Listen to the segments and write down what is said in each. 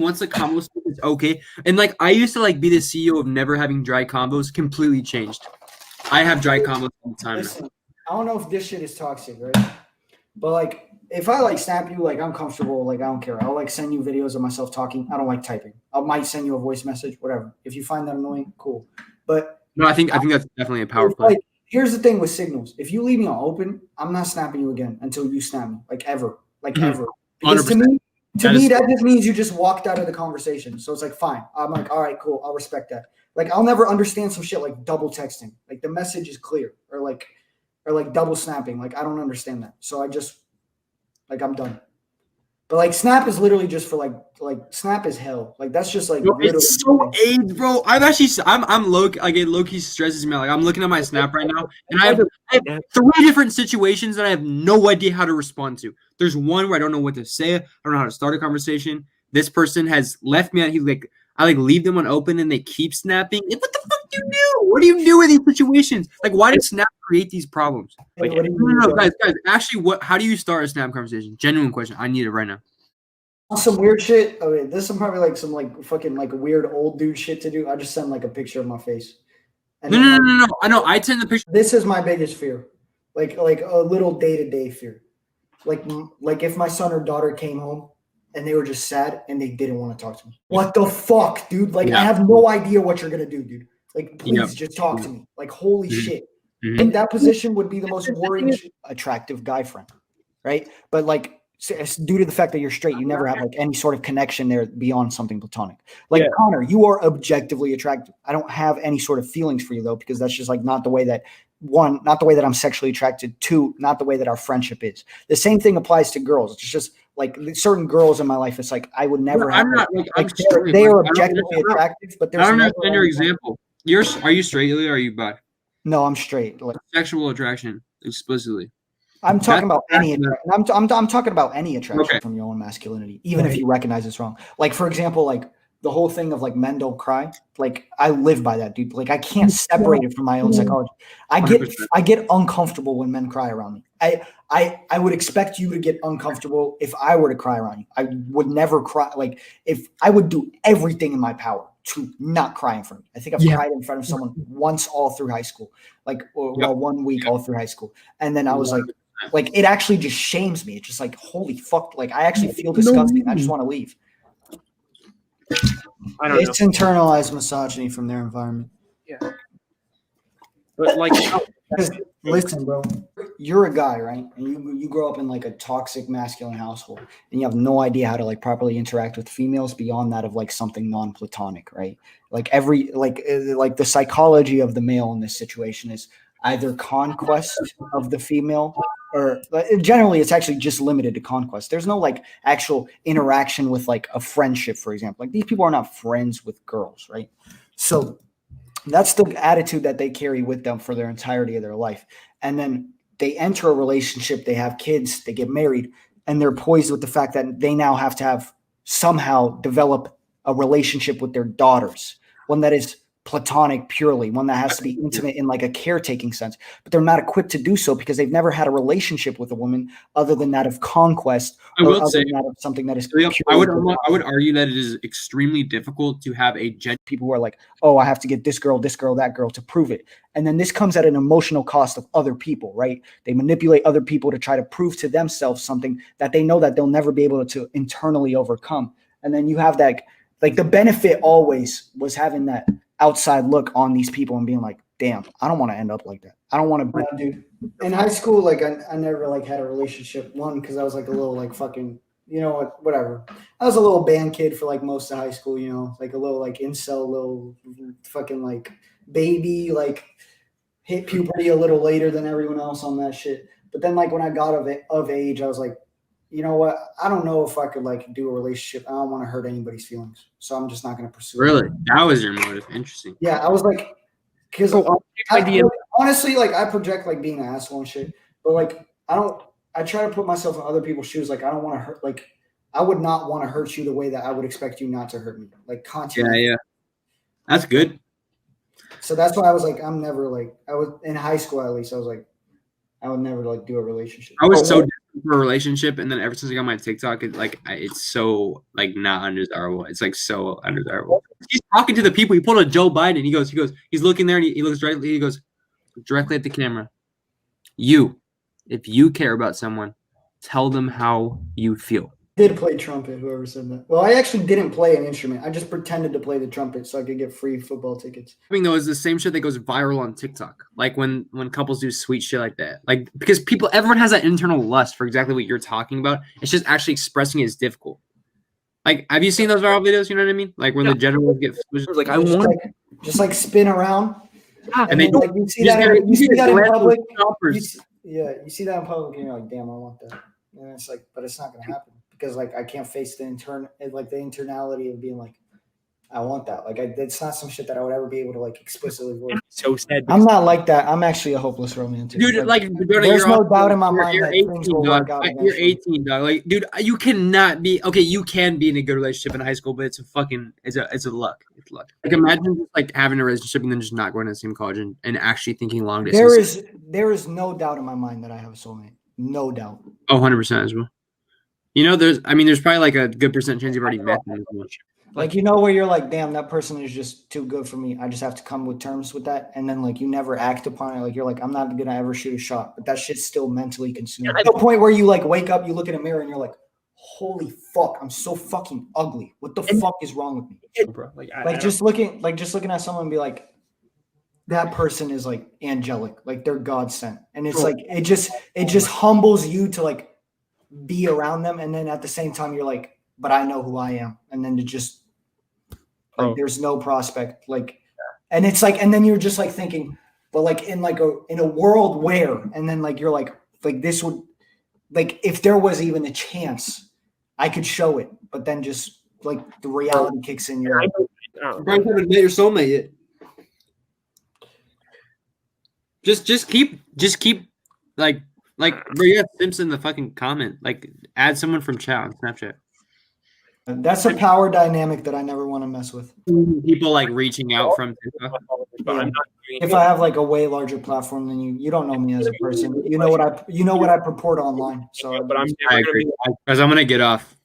once the combo is okay. And like I used to like be the CEO of never having dry combos, completely changed. I have dry combos all the time. Listen, I don't know if this shit is toxic, right? But like if I like snap you, like I'm comfortable, like I don't care. I'll like send you videos of myself talking. I don't like typing. I might send you a voice message, whatever. If you find that annoying, cool. But No, I think that's definitely a power play. like here's the thing with signals. If you leave me on open, I'm not snapping you again until you snap me. Like ever. Like ever. Because 100%. to me, that just means you just walked out of the conversation. So it's like fine. I'm like, all right, cool. I'll respect that. Like I'll never understand some shit like double texting. Like the message is clear. Or like double snapping. Like I don't understand that. So I just like I'm done. But like snap is literally just for like snap is hell. Like that's just like it's so AIDS, bro. I'm low key stresses me out. Like I'm looking at my snap right now, and I have 3 different situations that I have no idea how to respond to. There's one where I don't know what to say. I don't know how to start a conversation. This person has left me. I leave them on open, and they keep snapping. What the fuck do you do? What do you do in these situations? Like, why did Snap create these problems? Like, no, guys. Actually, how do you start a Snap conversation? Genuine question. I need it right now. Some weird shit. Okay, this is probably like some like fucking like weird old dude shit to do. I just send like a picture of my face. And no. I know. I send the picture. This is my biggest fear. Like a little day-to-day fear. Like if my son or daughter came home and they were just sad and they didn't want to talk to me. What the fuck, dude? Like I have no idea what you're gonna do, dude. Like please just talk to me. Like holy shit. In that position would be the most boring, attractive guy friend, right? But like due to the fact that you're straight, you never have like any sort of connection there beyond something platonic. Like Connor, you are objectively attractive. I don't have any sort of feelings for you though, because that's just like not the way that not the way that I'm sexually attracted. 2, not the way that our friendship is. The same thing applies to girls. It's just like certain girls in my life. It's like I would never have. They are objectively attractive, but there's I don't understand your example. Are you straight, Ilia, or are you bi? No, I'm straight. Like, sexual attraction explicitly. I'm talking about any. I'm talking about any attraction from your own masculinity, even if you recognize it's wrong. Like for example, like the whole thing of like men don't cry. Like I live by that, dude. Like I can't separate it from my own psychology. I get uncomfortable when men cry around me. I would expect you to get uncomfortable if I were to cry around you. I would never cry. Like if I would do everything in my power to not cry in front of me. I think I've cried in front of someone once all through high school, like 1 week all through high school, and then I was like it actually just shames me. It's just like holy fuck. Like I actually feel disgusting. I just want to leave. It's internalized misogyny from their environment. Yeah. But like, listen, bro, you're a guy, right? And you grow up in like a toxic masculine household, and you have no idea how to like properly interact with females beyond that of like something non-platonic, right? Like like the psychology of the male in this situation is either conquest of the female, or generally it's actually just limited to conquest. There's no like actual interaction with like a friendship, for example. Like these people are not friends with girls, right? So that's the attitude that they carry with them for their entirety of their life. And then they enter a relationship, they have kids, they get married, and they're poised with the fact that they now have to somehow develop a relationship with their daughters, one that is platonic purely, one that has to be intimate in like a caretaking sense, but they're not equipped to do so because they've never had a relationship with a woman other than that of conquest. I will say that of something that is I would argue that it is extremely difficult to have people who are like, oh, I have to get this girl, that girl to prove it. And then this comes at an emotional cost of other people, right? They manipulate other people to try to prove to themselves something that they know that they'll never be able to internally overcome. And then you have that, like the benefit always was having that outside look on these people and being like, damn, I don't want to end up like that. I don't want to. Dude, in high school, like I never like had a relationship. One, because I was like a little like fucking, you know what, whatever. I was a little band kid for like most of high school, you know, like a little like incel, little fucking like baby, like hit puberty a little later than everyone else on that shit. But then like when I got of age, I was like, you know what? I don't know if I could like do a relationship. I don't want to hurt anybody's feelings, so I'm just not going to pursue. Really, that was your motive. Interesting. Yeah, I was like, because honestly, like I project like being an asshole and shit, but like I try to put myself in other people's shoes. Like I don't want to hurt. Like I would not want to hurt you the way that I would expect you not to hurt me. Like content. Yeah, that's good. So that's why I was like, I'm never like I was in high school at least. I was like, I would never like do a relationship. I was so different for a relationship, and then ever since I got my TikTok, it's so like not undesirable. It's like so undesirable. He's talking to the people. He pulled a Joe Biden. He goes. He's looking there, and he looks directly. He goes directly at the camera. If you care about someone, tell them how you feel. I did play trumpet, whoever said that. Well, I actually didn't play an instrument. I just pretended to play the trumpet so I could get free football tickets. I mean, though, is the same shit that goes viral on TikTok. Like when couples do sweet shit like that. Like because everyone has that internal lust for exactly what you're talking about. It's just actually expressing it is difficult. Like, have you seen those viral videos? You know what I mean? Like when the genitals get like I want just like spin around. Yeah, and then like you see that in public. You see that in public, and you're like, damn, I want that. And it's like, but it's not gonna happen. Because like I can't face the internality of being like, I want that. Like it's not some shit that I would ever be able to like explicitly voice. So sad. I'm not like that. I'm actually a hopeless romantic. Dude, there's no doubt in my mind that things will work out. You're 18, dog. Like, dude, you cannot be okay. You can be in a good relationship in high school, but it's a luck. It's luck. Like imagine just like having a relationship and then just not going to the same college and actually thinking long distance. There is no doubt in my mind that I have a soulmate. No doubt. Oh, 100% as well. You know, there's probably like a good percent chance you've already met them. Like, you know, where you're like, damn, that person is just too good for me. I just have to come with terms with that. And then like you never act upon it. Like you're like, I'm not gonna ever shoot a shot, but that shit's still mentally consuming. At the point where you like wake up, you look in a mirror and you're like, holy fuck, I'm so fucking ugly. What the fuck is wrong with me? Bro, just looking at someone and be like, that person is like angelic, like they're God sent. And it's like it just humbles you to like be around them, and then at the same time you're like, but I know who I am, and then to just like there's no prospect, like, and it's like, and then you're just like thinking, but like in a world where, and then like you're like this would, like if there was even a chance I could show it, but then just like the reality kicks in. You're like, you haven't met your soulmate yet. Just keep like bro, you have Simpson in the fucking comment. Like, add someone from chat on Snapchat. That's a power dynamic that I never want to mess with. People like reaching out from TikTok. Yeah. If I have like a way larger platform than you don't know me as a person. You know what I purport online. So, but I agree because I'm gonna get off.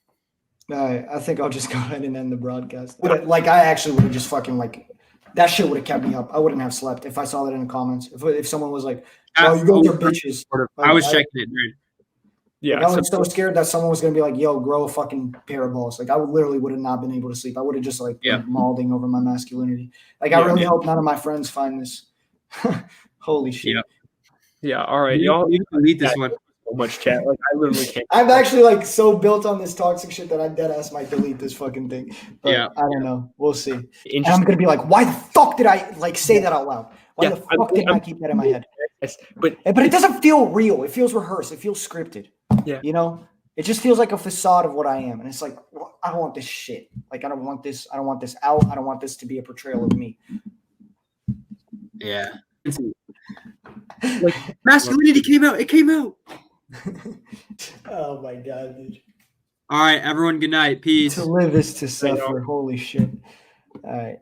I think I'll just go ahead and end the broadcast. Like I actually would have just fucking like that shit would have kept me up. I wouldn't have slept if I saw that in the comments. If someone was like, "Oh, you guys are bitches," like, I was checking it, dude. Yeah, like I was so scared that someone was gonna be like, "Yo, grow a fucking pair of balls." Like I would have not been able to sleep. I would have just like been mauling over my masculinity. Like I really hope none of my friends find this. Holy shit. Yeah. All right, y'all. You can delete this one. So much chat. Like I literally can't. I'm actually like so built on this toxic shit that I dead ass might delete this fucking thing. But I don't know. We'll see. And I'm gonna be like, why the fuck did I like say that out loud? Why the fuck did I keep that in my head? But it doesn't feel real. It feels rehearsed. It feels scripted. Yeah. You know? It just feels like a facade of what I am. And it's like, well, I don't want this shit. Like I don't want this out. I don't want this to be a portrayal of me. Yeah. Like masculinity came out. It came out. Oh my god, dude. All right, everyone. Good night. Peace. To live is to suffer. Holy shit. All right.